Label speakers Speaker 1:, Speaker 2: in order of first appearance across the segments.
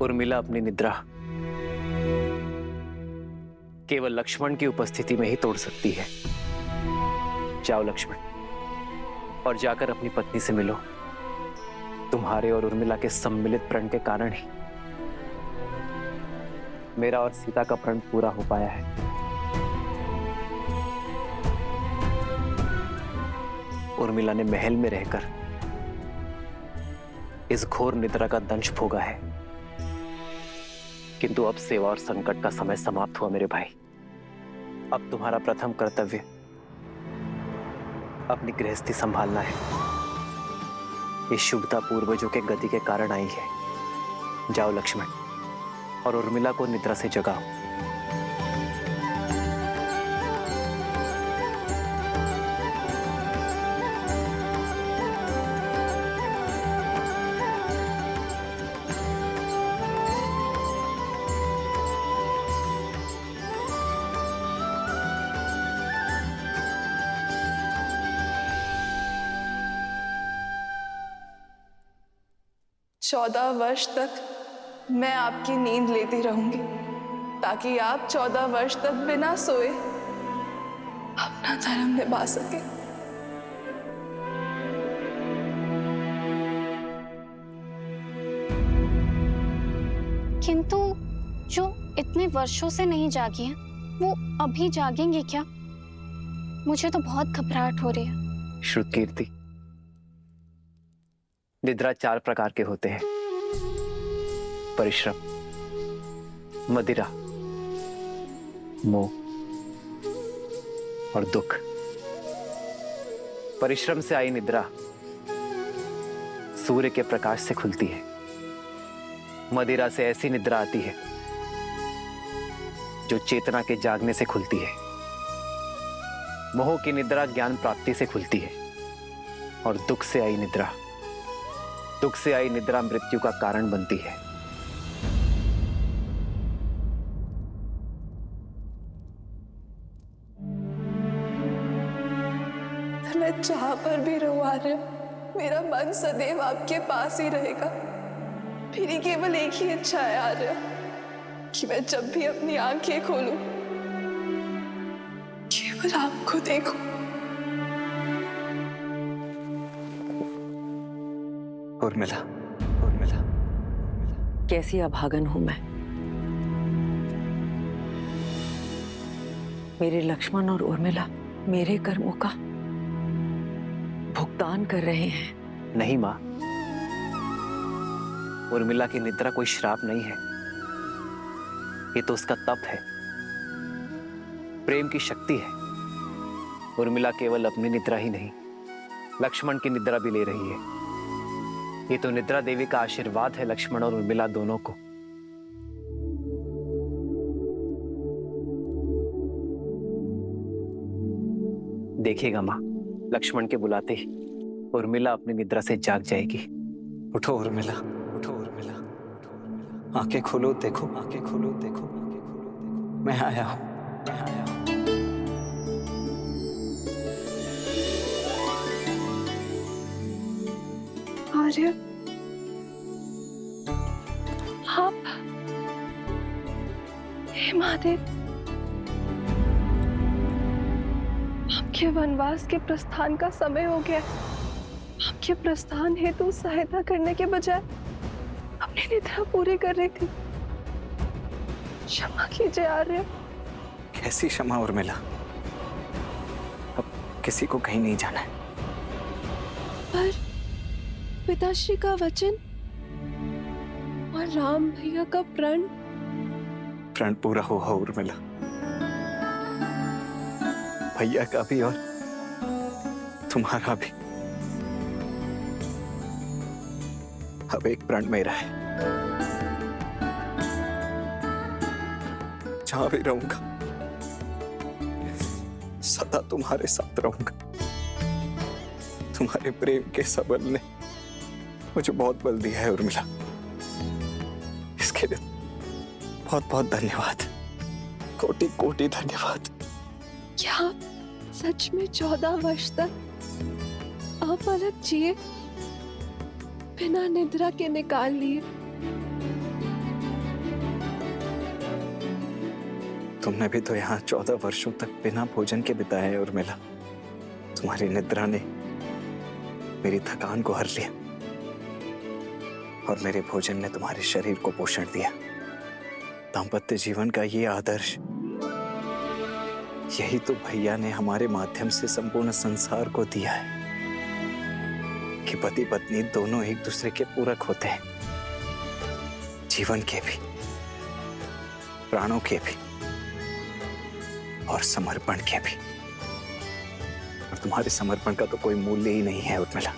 Speaker 1: उर्मिला अपनी निद्रा केवल लक्ष्मण की उपस्थिति में ही तोड़ सकती है। जाओ लक्ष्मण, और जाकर अपनी पत्नी से मिलो। तुम्हारे और उर्मिला के सम्मिलित प्रण के कारण ही मेरा और सीता का प्रण पूरा हो पाया है। उर्मिला ने महल में रहकर इस घोर निद्रा का दंश भोगा है, किंतु अब सेवा और संकट का समय समाप्त हुआ मेरे भाई। अब तुम्हारा प्रथम कर्तव्य अपनी गृहस्थी संभालना है। ये शुभता पूर्वजों के गति के कारण आई है। जाओ लक्ष्मण, और उर्मिला को निद्रा से जगाओ।
Speaker 2: चौदह वर्ष तक मैं आपकी नींद लेती रहूंगी, ताकि आप 14 वर्ष तक बिना सोए अपना धर्म निभा सके।
Speaker 3: किंतु जो इतने वर्षों से नहीं जागी हैं, वो अभी जागेंगे क्या? मुझे तो बहुत घबराहट हो रही है।
Speaker 1: श्रुतकीर्ति, निद्रा 4 प्रकार के होते हैं: परिश्रम, मदिरा, मोह और दुख। परिश्रम से आई निद्रा सूर्य के प्रकाश से खुलती है। मदिरा से ऐसी निद्रा आती है जो चेतना के जागने से खुलती है। मोह की निद्रा ज्ञान प्राप्ति से खुलती है। और दुख से आई निद्रा मृत्यु का कारण बनती है।
Speaker 2: मैं जहां पर भी रहूं आर्य, मेरा मन सदैव आपके पास ही रहेगा। मेरी केवल एक ही इच्छा है आर्य, कि मैं जब भी अपनी आंखें खोलूं केवल आपको देखूं।
Speaker 4: उर्मिला,
Speaker 5: कैसी अभागन हूं मैं। मेरे लक्ष्मण और उर्मिला मेरे कर्मों का भुगतान कर रहे हैं।
Speaker 1: नहीं मां, उर्मिला की निद्रा कोई श्राप नहीं है। ये तो उसका तप है, प्रेम की शक्ति है। उर्मिला केवल अपनी निद्रा ही नहीं, लक्ष्मण की निद्रा भी ले रही है। ये तो निद्रा देवी का आशीर्वाद है लक्ष्मण और उर्मिला दोनों को। देखिएगा मां, लक्ष्मण के बुलाते ही उर्मिला अपनी निद्रा से जाग जाएगी।
Speaker 4: उठो उर्मिला, उठो उर्मिला, उठो उर्मिला। आंखें खोलो, देखो, आंखें खोलो, देखो, आंखें खोलो, देखो। मैं आया हूं, मैं आया हूं।
Speaker 2: आर्य, आप, हे महादेव, आपके वनवास के प्रस्थान का समय हो गया। आपके प्रस्थान हेतु सहायता करने के बजाय अपनी निद्रा पूरी कर रही थी। क्षमा कीजिए आर्य।
Speaker 4: कैसी क्षमा उर्मिला, अब किसी को कहीं नहीं जाना है।
Speaker 2: पर पिताश्री का वचन और राम भैया का प्रण
Speaker 4: पूरा हुआ उर्मिला। भैया का भी और तुम्हारा भी। अब एक प्रण मेरा है। जहां भी रहूंगा सदा तुम्हारे साथ रहूंगा। तुम्हारे प्रेम के सबल ने मुझे बहुत बल दिया है उर्मिला। इसके लिए बहुत बहुत धन्यवाद, कोटि कोटि धन्यवाद।
Speaker 2: क्या आप सच में 14 वर्ष तक अपलक जिए, बिना निद्रा के निकाल लिए?
Speaker 4: तुमने भी तो यहाँ 14 वर्षों तक बिना भोजन के बिताए हैं उर्मिला। तुम्हारी निद्रा ने मेरी थकान को हर लिया और मेरे भोजन ने तुम्हारे शरीर को पोषण दिया। दाम्पत्य जीवन का ये आदर्श, यही तो भैया ने हमारे माध्यम से संपूर्ण संसार को दिया है कि पति पत्नी दोनों एक दूसरे के पूरक होते हैं, जीवन के भी, प्राणों के भी और समर्पण के भी। और तुम्हारे समर्पण का तो कोई मूल्य ही नहीं है उर्मिला।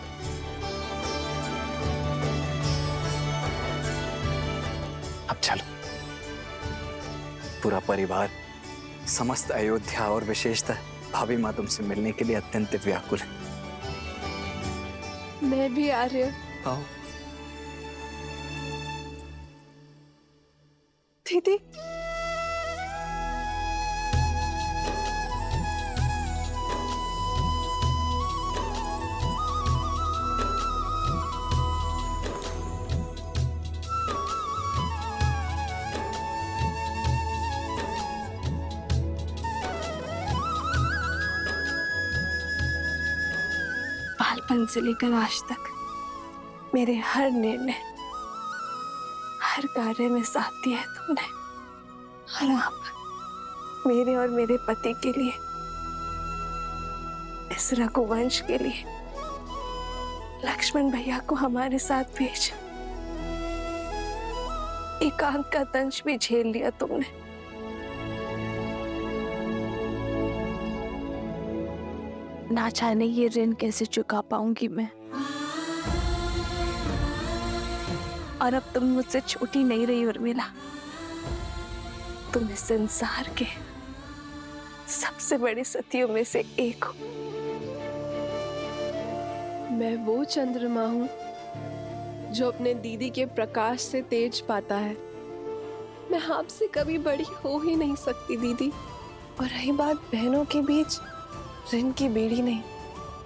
Speaker 4: अब चलो, पूरा परिवार, समस्त अयोध्या और विशेषतः भाभी माँ तुमसे मिलने के लिए अत्यंत व्याकुल है।
Speaker 2: मैं भी आ रही हूँ।
Speaker 4: आओ।
Speaker 2: दीदी, बालपन से लेकर आज तक मेरे हर निर्णय, हर कार्य में साथ दिया है तुमने। और आप मेरे और मेरे पति के लिए, इस रघुवंश के लिए लक्ष्मण भैया को हमारे साथ भेजा। एकांत का दंश भी झेल लिया तुमने। ना जाने ये ऋण कैसे चुका पाऊंगी मैं। और अब तुम मुझसे छोटी नहीं रही उर्मिला, तुम इस संसार के सबसे बड़े सतियों में से एक हो।
Speaker 6: मैं वो चंद्रमा हूँ जो अपने दीदी के प्रकाश से तेज पाता है। मैं आपसे कभी बड़ी हो ही नहीं सकती दीदी।
Speaker 2: और रही बात बहनों के बीच, ऋण की बेड़ी नहीं,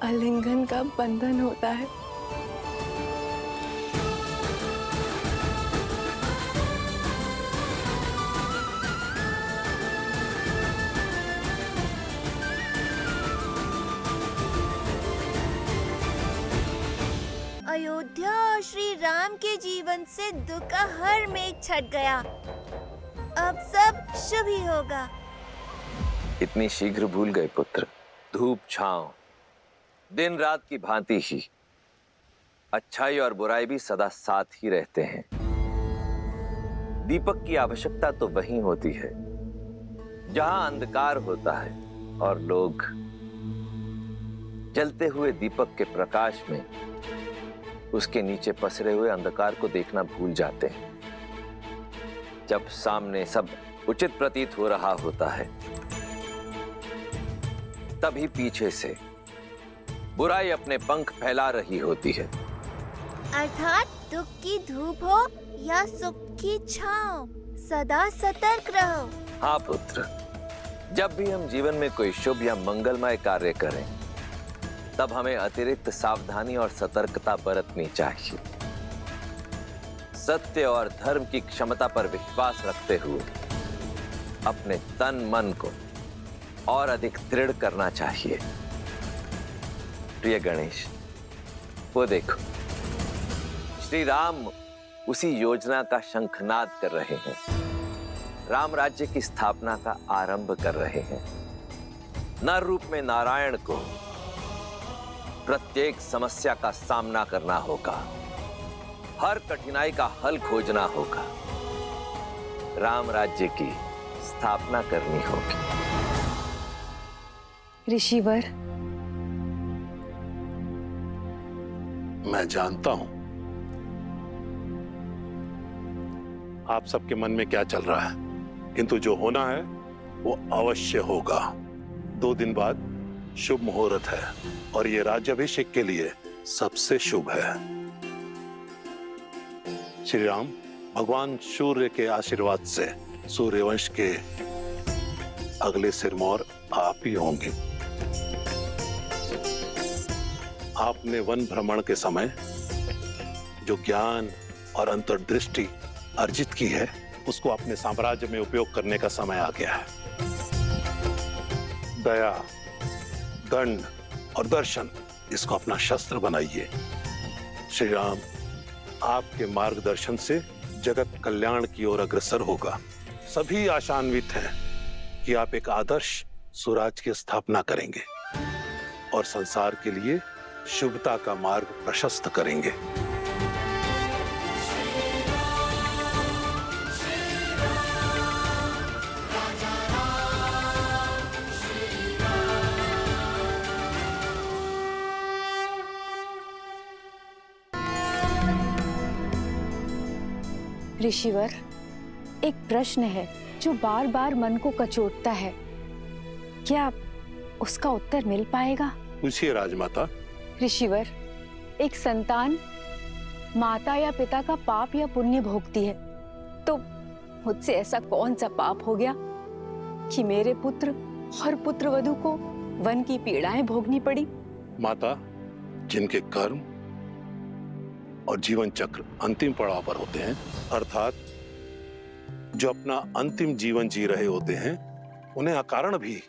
Speaker 2: आलिंगन का बंधन होता है।
Speaker 7: अयोध्या और श्री राम के जीवन से दुख का हर मेघ छट गया। अब सब शुभ ही होगा।
Speaker 8: इतनी शीघ्र भूल गए पुत्र। धूप छांव दिन रात की भांति ही, अच्छाई और बुराई भी सदा साथ ही रहते हैं। दीपक की आवश्यकता तो वहीं होती है जहां अंधकार होता है और लोग जलते हुए दीपक के प्रकाश में उसके नीचे पसरे हुए अंधकार को देखना भूल जाते हैं। जब सामने सब उचित प्रतीत हो रहा होता है, तभी पीछे से बुराई अपने पंख फैला रही होती है।
Speaker 7: अर्थात दुख की धूप हो या सुख की छांव, सदा सतर्क रहो।
Speaker 8: हाँ पुत्र, जब भी हम जीवन में कोई शुभ या मंगलमय कार्य करें, तब हमें अतिरिक्त सावधानी और सतर्कता बरतनी चाहिए। सत्य और धर्म की क्षमता पर विश्वास रखते हुए अपने तन मन को और अधिक दृढ़ करना चाहिए। प्रिय गणेश, वो देखो, श्री राम उसी योजना का शंखनाद कर रहे हैं। राम राज्य की स्थापना का आरंभ कर रहे हैं। नर रूप में नारायण को प्रत्येक समस्या का सामना करना होगा, हर कठिनाई का हल खोजना होगा, राम राज्य की स्थापना करनी होगी।
Speaker 3: ऋषिवर,
Speaker 9: मैं जानता हूं आप सबके मन में क्या चल रहा है, किंतु जो होना है वो अवश्य होगा। 2 दिन बाद शुभ मुहूर्त है और ये राज्याभिषेक के लिए सबसे शुभ है। श्री राम भगवान सूर्य के आशीर्वाद से सूर्यवंश के अगले सिरमौर आप ही होंगे। आपने वन भ्रमण के समय जो ज्ञान और अंतर्दृष्टि अर्जित की है, उसको अपने साम्राज्य में उपयोग करने का समय आ गया है। दया, दंड और दर्शन, इसको अपना शस्त्र बनाइए। श्री राम आपके मार्गदर्शन से जगत कल्याण की ओर अग्रसर होगा। सभी आशान्वित हैं कि आप एक आदर्श स्वराज की स्थापना करेंगे और संसार के लिए शुभता का मार्ग प्रशस्त करेंगे।
Speaker 5: ऋषिवर, एक प्रश्न है जो बार बार मन को कचोटता है। क्या उसका उत्तर मिल पाएगा?
Speaker 9: पूछिए राजमाता।
Speaker 5: ऋषिवर, एक संतान माता या पिता का पाप या पुण्य भोगती है, तो मुझसे ऐसा कौन सा पाप हो गया कि मेरे पुत्र और पुत्रवधू को वन की पीड़ाएं भोगनी पड़ी?
Speaker 9: माता, जिनके कर्म और जीवन चक्र अंतिम पड़ाव पर होते हैं, अर्थात जो अपना अंतिम जीवन जी रहे होते हैं, उन्हें अकारण भी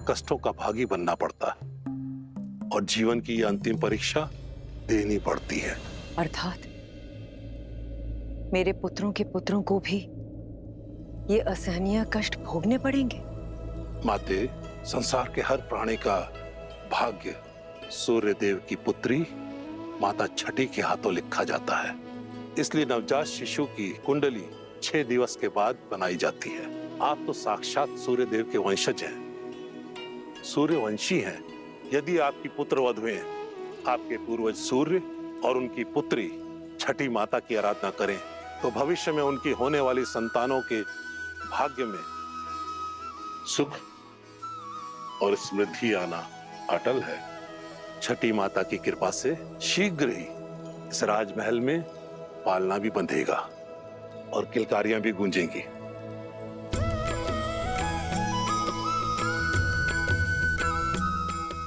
Speaker 9: कष्टों का भागी बनना पड़ता है और जीवन की यह अंतिम परीक्षा देनी पड़ती है।
Speaker 5: अर्थात मेरे पुत्रों के पुत्रों को भी ये असहनीय कष्ट भोगने पड़ेंगे।
Speaker 9: माते, संसार के हर प्राणी का भाग्य सूर्य देव की पुत्री माता छठी के हाथों लिखा जाता है। इसलिए नवजात शिशु की कुंडली 6 दिवस के बाद बनाई जाती है। आप तो साक्षात सूर्य देव के वंशज हैं, सूर्यवंशी हैं। यदि आपकी पुत्र वधुएं आपके पूर्वज सूर्य और उनकी पुत्री छठी माता की आराधना करें, तो भविष्य में उनकी होने वाली संतानों के भाग्य में सुख और समृद्धि आना अटल है। छठी माता की कृपा से शीघ्र ही इस राजमहल में पालना भी बंधेगा और किलकारियां भी गूंजेंगी।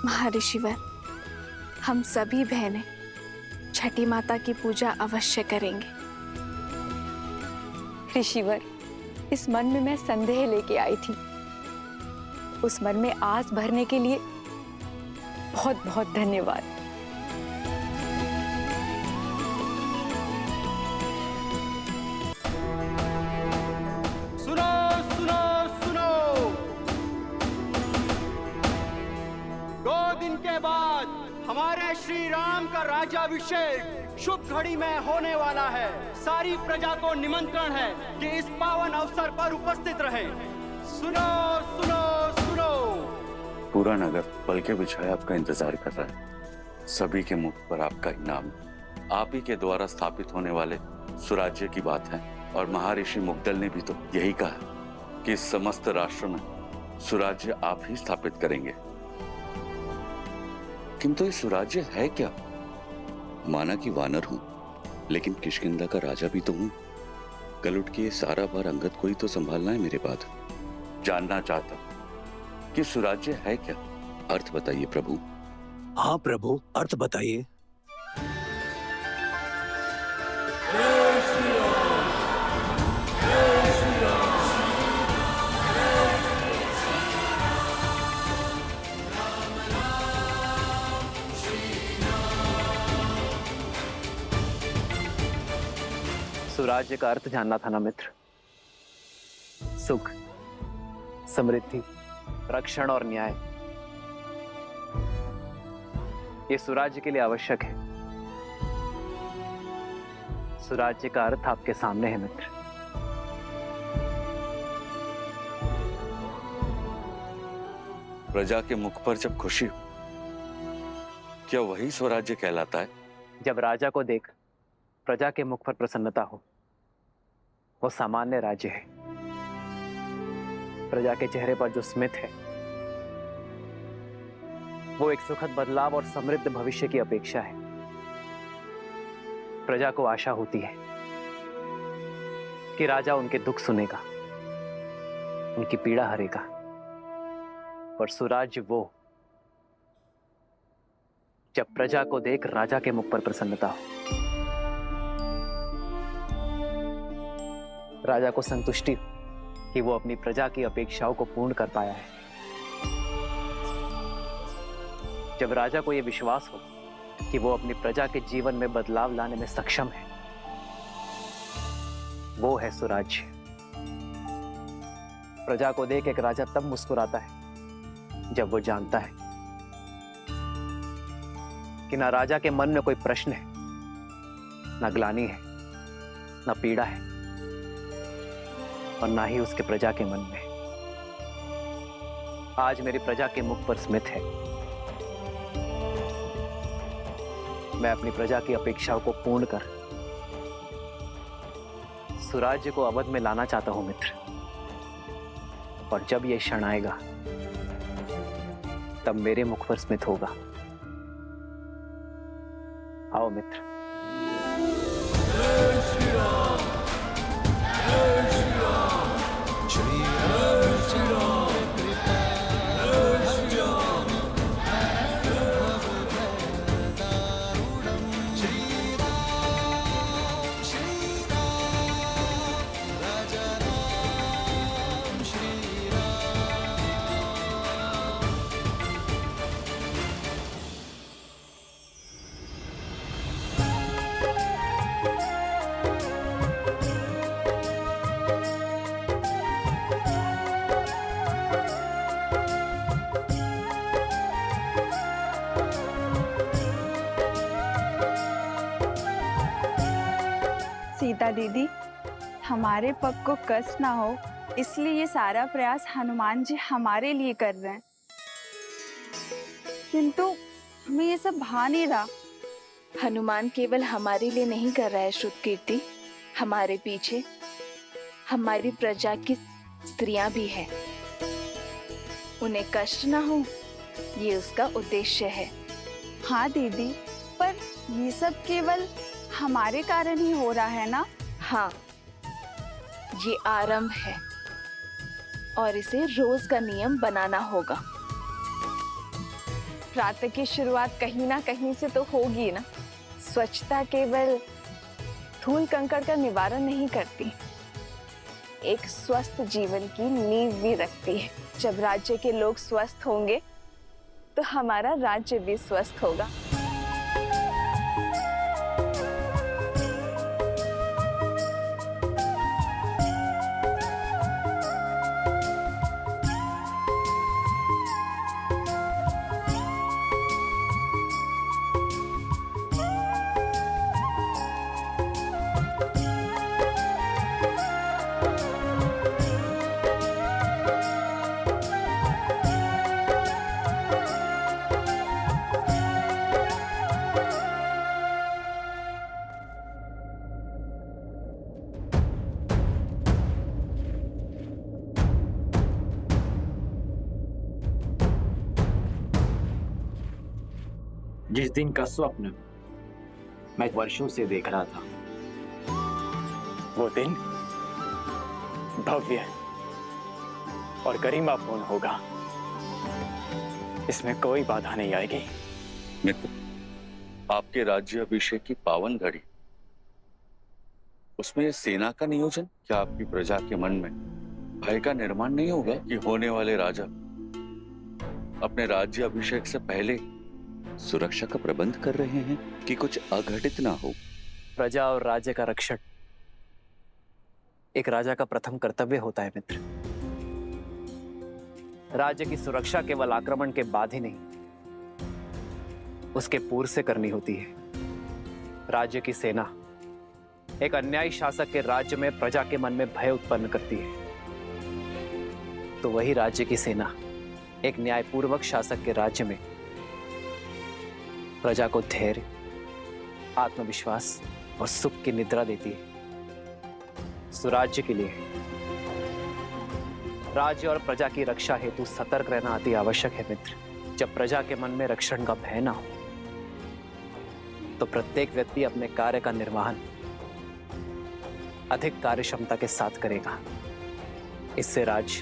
Speaker 2: महर्षिवर, हम सभी बहनें छठी माता की पूजा अवश्य करेंगे।
Speaker 5: ऋषिवर, इस मन में मैं संदेह लेके आई थी, उस मन में आस भरने के लिए बहुत बहुत धन्यवाद।
Speaker 10: सुनो सुनो सुनो, 2 दिन के बाद हमारे श्री राम का राज्याभिषेक शुभ घड़ी में होने वाला है। सारी प्रजा को निमंत्रण है कि इस पावन अवसर पर उपस्थित रहें। सुनो सुनो सुनो।
Speaker 11: पूरा नगर पलके बिछाए आपका इंतजार कर रहा है। सभी के मुख पर आपका इनाम, आप ही के द्वारा स्थापित होने वाले सुराज्य की बात है। और महर्षि मुग्दल ने भी तो यही कहा कि इस समस्त राष्ट्र में सुराज्य आप ही स्थापित करेंगे। किंतु ये सुराज्य है क्या? माना कि वानर हूं, लेकिन किष्किंधा का राजा भी तो हूं। कल उठ के ये सारा भार अंगद को ही तो संभालना है मेरे बाद। जानना चाहता कि सुराज्य है क्या? अर्थ बताइए प्रभु।
Speaker 4: हाँ प्रभु, अर्थ बताइए।
Speaker 1: सुराज्य का अर्थ जानना था ना मित्र। सुख, समृद्धि, रक्षण और न्याय, ये सुराज्य के लिए आवश्यक है। सुराज्य का अर्थ आपके सामने है मित्र।
Speaker 11: प्रजा के मुख पर जब खुशी हो, क्या वही स्वराज्य कहलाता है?
Speaker 1: जब राजा को देख प्रजा के मुख पर प्रसन्नता हो, वो सामान्य राज्य है। प्रजा के चेहरे पर जो स्मित है, वो एक सुखद बदलाव और समृद्ध भविष्य की अपेक्षा है। प्रजा को आशा होती है कि राजा उनके दुख सुनेगा, उनकी पीड़ा हरेगा। पर सुराज्य वो जब प्रजा को देख राजा के मुख पर प्रसन्नता हो। राजा को संतुष्टि हो कि वो अपनी प्रजा की अपेक्षाओं को पूर्ण कर पाया है। जब राजा को यह विश्वास हो कि वो अपनी प्रजा के जीवन में बदलाव लाने में सक्षम है, वो है सुराज्य। प्रजा को देख एक राजा तब मुस्कुराता है जब वो जानता है कि ना राजा के मन में कोई प्रश्न है, ना ग्लानि है, ना पीड़ा है, और ना ही उसके प्रजा के मन में। आज मेरी प्रजा के मुख पर स्मित है। मैं अपनी प्रजा की अपेक्षाओं को पूर्ण कर सुराज्य को अवध में लाना चाहता हूं मित्र। और जब यह क्षण आएगा तब मेरे मुख पर स्मित होगा। आओ मित्र।
Speaker 12: सीता दीदी, हमारे पग को कष्ट ना हो इसलिए ये सारा प्रयास हनुमान जी हमारे लिए कर रहे हैं, किंतु हमें ये सब भा नहीं रहा।
Speaker 6: हनुमान केवल हमारे लिए नहीं कर रहा है श्रुतकीर्ति, हमारे पीछे हमारी प्रजा की स्त्रियां भी हैं। उन्हें कष्ट ना हो ये उसका उद्देश्य है।
Speaker 12: हाँ दीदी, पर ये सब केवल हमारे कारण ही हो रहा है ना?
Speaker 6: हाँ, ये आरंभ है और इसे रोज का नियम बनाना होगा।
Speaker 12: प्रातः की शुरुआत कहीं ना कहीं से तो होगी ना। स्वच्छता केवल धूल कंकड़ का निवारण नहीं करती, एक स्वस्थ जीवन की नींव भी रखती है। जब राज्य के लोग स्वस्थ होंगे तो हमारा राज्य भी स्वस्थ होगा।
Speaker 4: जिस दिन का स्वप्न मैं वर्षों से देख रहा था, वो दिन भव्य और गरिमापूर्ण होगा। इसमें कोई बाधा नहीं आएगी।
Speaker 11: मित्र, आपके राज्य अभिषेक की पावन घड़ी, उसमें सेना का नियोजन, क्या आपकी प्रजा के मन में भय का निर्माण नहीं होगा कि होने वाले राजा अपने राज्य अभिषेक से पहले सुरक्षा का प्रबंध कर रहे हैं कि कुछ अघटित ना हो?
Speaker 1: प्रजा और राज्य का रक्षण एक राजा का प्रथम कर्तव्य होता है मित्र। राज्य की सुरक्षा केवल आक्रमण के बाद ही नहीं, उसके पूर्व से करनी होती है। राज्य की सेना एक अन्यायी शासक के राज्य में प्रजा के मन में भय उत्पन्न करती है, तो वही राज्य की सेना एक न्यायपूर्वक शासक के राज्य में प्रजा को धैर्य, आत्मविश्वास और सुख की निद्रा देती है। सुराज्य के लिए राज्य और प्रजा की रक्षा हेतु सतर्क रहना अति आवश्यक है मित्र। जब प्रजा के मन में रक्षण का भय ना हो तो प्रत्येक व्यक्ति अपने कार्य का निर्वहन अधिक कार्यक्षमता के साथ करेगा। इससे राज्य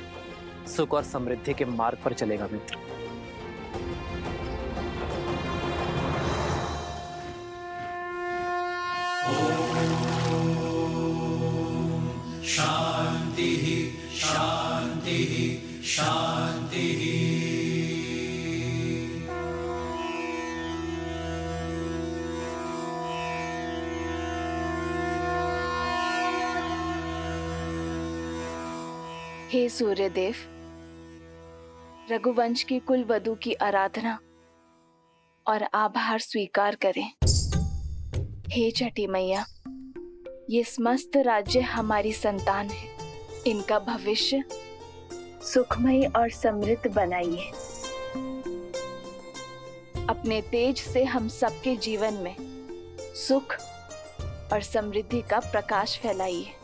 Speaker 1: सुख और समृद्धि के मार्ग पर चलेगा मित्र।
Speaker 13: शाम
Speaker 6: हे सूर्यदेव, रघुवंश की कुल वधु की आराधना और आभार स्वीकार करें। हे छठी मैया, ये समस्त राज्य हमारी संतान है, इनका भविष्य सुखमय और समृद्ध बनाइए। अपने तेज से हम सबके जीवन में सुख और समृद्धि का प्रकाश फैलाइए।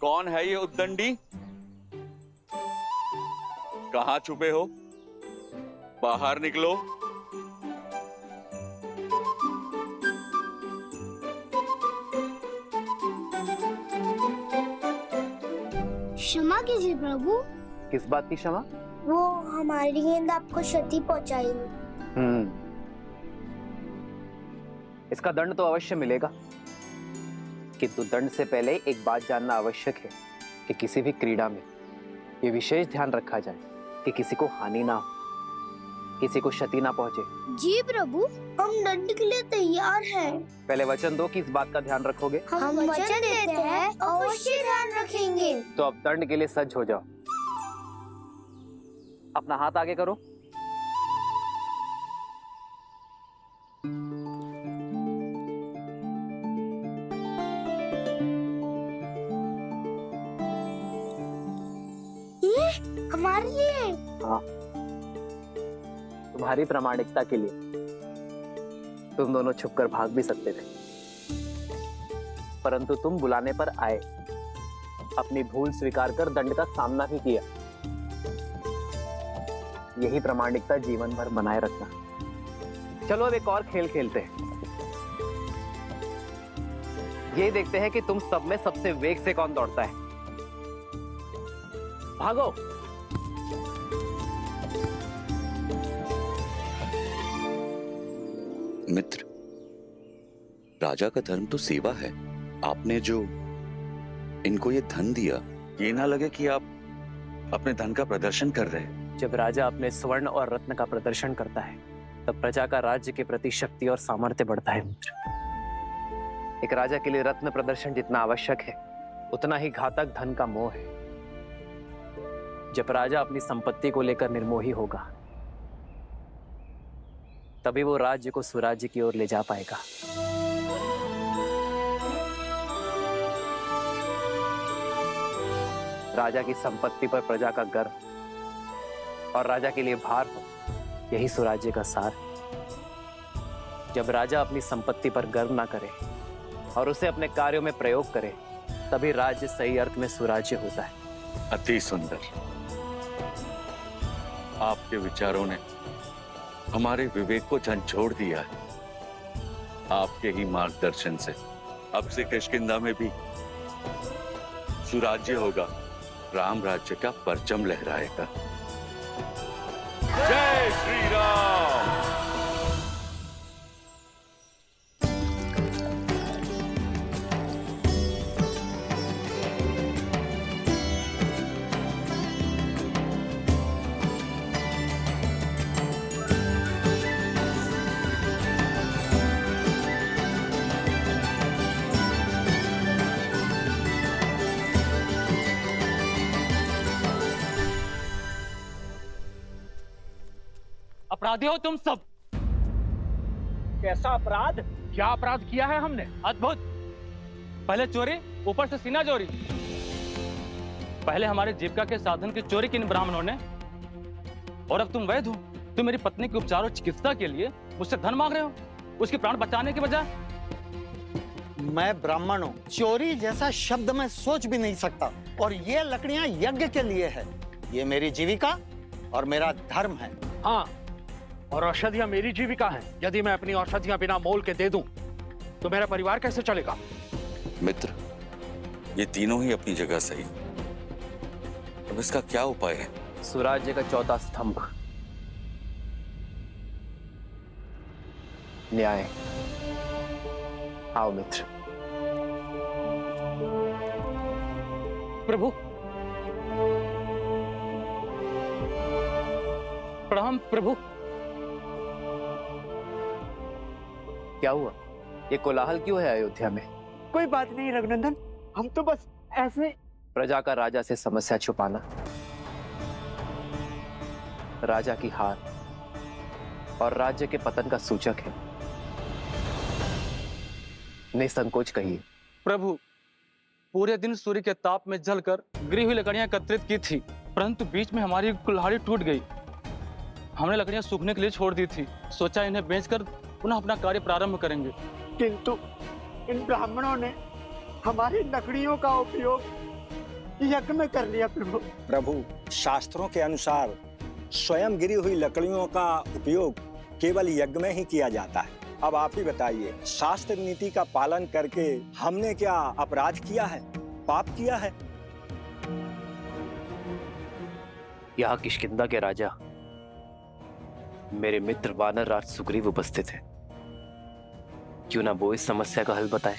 Speaker 11: कौन है ये उद्दंडी? कहाँ छुपे हो? बाहर निकलो।
Speaker 13: क्षमा कीजिए प्रभु।
Speaker 1: किस बात की क्षमा?
Speaker 13: वो हमारी गेंद आपको क्षति पहुंचाई।
Speaker 1: इसका दंड तो अवश्य मिलेगा, किंतु दंड से पहले एक बात जानना आवश्यक है कि किसी भी क्रीड़ा में ये विशेष ध्यान रखा जाए कि किसी को हानि ना हो, किसी को क्षति ना पहुंचे।
Speaker 13: जी प्रभु, हम दंड के लिए तैयार हैं।
Speaker 1: पहले वचन दो कि इस बात का ध्यान रखोगे।
Speaker 13: हम वचन देते हैं, अवश्य ध्यान रखेंगे।
Speaker 1: तो अब दंड के लिए सज्ज हो जाओ। अपना हाथ आगे करो।
Speaker 13: हमारे लिए?
Speaker 1: हाँ, तुम्हारी प्रामाणिकता के लिए। तुम दोनों छुपकर भाग भी सकते थे, परंतु तुम बुलाने पर आए, अपनी भूल स्वीकार कर दंड का सामना भी किया। यही प्रामाणिकता जीवन भर बनाए रखना। चलो अब एक और खेल खेलते हैं। ये देखते हैं कि तुम सब में सबसे वेग से कौन दौड़ता है। भागो।
Speaker 11: मित्र, राजा का धर्म तो सेवा है। आपने जो इनको ये धन दिया, ये ना लगे कि आप अपने धन का प्रदर्शन कर रहे हैं।
Speaker 1: जब राजा अपने स्वर्ण और रत्न का प्रदर्शन करता है, तब प्रजा का राज्य के प्रति शक्ति और सामर्थ्य बढ़ता है। मित्र, एक राजा के लिए रत्न प्रदर्शन जितना आवश्यक है, उतना ही घातक धन का मोह है। जब राजा अपनी संपत्ति को लेकर निर्मोही होगा, तभी वो राज्य को सुराज्य की ओर ले जा पाएगा। राजा की संपत्ति पर प्रजा का गर्व और राजा के लिए भार हो, यही सुराज्य का सार है। जब राजा अपनी संपत्ति पर गर्व ना करे और उसे अपने कार्यों में प्रयोग करे, तभी राज्य सही अर्थ में सुराज्य होता है।
Speaker 11: अति सुंदर। आपके विचारों ने हमारे विवेक को झंझोड़ दिया है। आपके ही मार्गदर्शन से अब से किष्किंधा में भी सुराज्य होगा, राम राज्य का परचम लहराएगा। जय श्री राम।
Speaker 10: अपराधी हो तुम सब। कैसा अपराध? क्या अपराध किया है हमने? अद्भुत। पहले चोरी, ऊपर से सीना चोरी। पहले हमारे जीविका के साधन की चोरी की इन ब्राह्मणों ने, और अब तुम वैध हो।
Speaker 14: तुम मेरी पत्नी के उपचार और चिकित्सा के लिए मुझसे धन मांग रहे हो, उसके प्राण बचाने के बजाय।
Speaker 10: मैं ब्राह्मण हूँ, चोरी जैसा शब्द मैं सोच भी नहीं सकता। और ये लकड़ियां यज्ञ के लिए है। ये मेरी जीविका और मेरा धर्म है।
Speaker 15: हाँ, और औषधियां मेरी जीविका है। यदि मैं अपनी औषधियां बिना मोल के दे दूं तो मेरा परिवार कैसे चलेगा?
Speaker 11: मित्र, ये तीनों ही अपनी जगह सही, अब इसका क्या उपाय है?
Speaker 1: सुराज्य का चौथा स्तंभ, न्याय। आओ मित्र।
Speaker 14: प्रभु, प्रणाम प्रभु।
Speaker 1: क्या हुआ? ये कोलाहल क्यों है अयोध्या में?
Speaker 10: कोई बात नहीं रघुनंदन, हम तो बस ऐसे।
Speaker 1: प्रजा का राजा से समस्या छुपाना राजा की हार और राज्य के पतन का सूचक है। निसंकोच कहिए।
Speaker 14: प्रभु, पूरे दिन सूर्य के ताप में जलकर गिरी हुई लकड़ियां एकत्रित की थी, परंतु बीच में हमारी कुल्हाड़ी टूट गई। हमने लकड़ियां सूखने के लिए छोड़ दी थी, सोचा इन्हें बेचकर पुनः अपना कार्य प्रारंभ करेंगे।
Speaker 10: किंतु इन ब्राह्मणों ने हमारी लकड़ियों का उपयोग यज्ञ में कर लिया। प्रभु,
Speaker 16: प्रभु, शास्त्रों के अनुसार स्वयं गिरी हुई लकड़ियों का उपयोग केवल यज्ञ में ही किया जाता है। अब आप ही बताइए, शास्त्र नीति का पालन करके हमने क्या अपराध किया है, पाप किया है?
Speaker 1: यहाँ किष्किंधा के राजा मेरे मित्र वानर राज सुग्रीव उपस्थित है। क्यों ना वो इस समस्या का हल बताए।